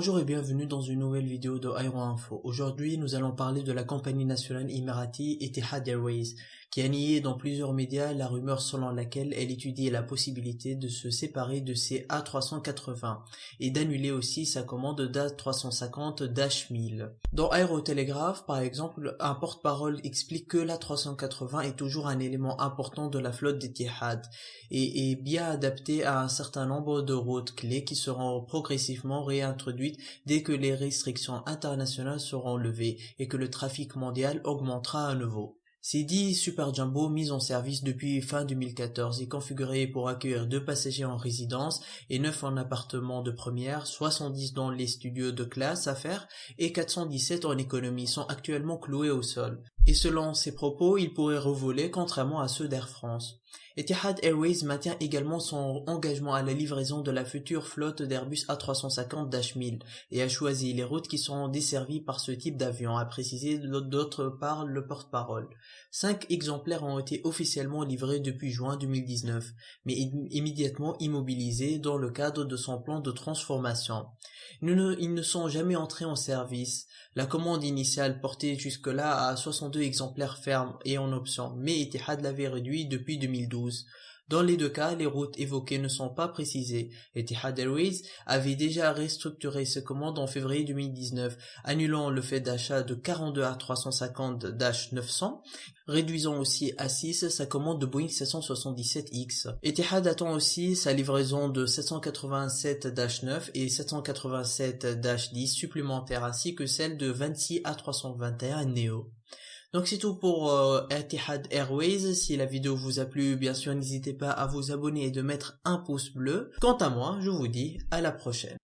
Bonjour et bienvenue dans une nouvelle vidéo de Aero Info. Aujourd'hui, nous allons parler de la compagnie nationale émirati Etihad Airways, qui a nié dans plusieurs médias la rumeur selon laquelle elle étudiait la possibilité de se séparer de ses A380 et d'annuler aussi sa commande d'A350-1000. Dans Aérotelegraph, par exemple, un porte-parole explique que l'A380 est toujours un élément important de la flotte d'Etihad et est bien adapté à un certain nombre de routes clés qui seront progressivement réintroduites dès que les restrictions internationales seront levées et que le trafic mondial augmentera à nouveau. Ces 10 Super Jumbo mis en service depuis fin 2014 et configurés pour accueillir 2 passagers en résidence et 9 en appartement de première, 70 dans les studios de classe affaires et 417 en économie sont actuellement cloués au sol. Et selon ses propos, ils pourraient revoler contrairement à ceux d'Air France. Etihad Airways maintient également son engagement à la livraison de la future flotte d'Airbus A350-1000 et a choisi les routes qui seront desservies par ce type d'avion, a précisé d'autre part le porte-parole. 5 exemplaires ont été officiellement livrés depuis juin 2019, mais immédiatement immobilisés dans le cadre de son plan de transformation. Ils ne sont jamais entrés en service. La commande initiale portait jusque-là à 62 exemplaires fermes et en option, mais Etihad l'avait réduit depuis 2012. Dans les deux cas, les routes évoquées ne sont pas précisées. Etihad Airways avait déjà restructuré ses commandes en février 2019, annulant le fait d'achat de 42 A350-900, réduisant aussi à 6 sa commande de Boeing 777X. Etihad attend aussi sa livraison de 787-9 et 787-10 supplémentaires ainsi que celle de 26 A321 Neo. Donc c'est tout pour Etihad Airways. Si la vidéo vous a plu, bien sûr n'hésitez pas à vous abonner et de mettre un pouce bleu. Quant à moi, je vous dis à la prochaine.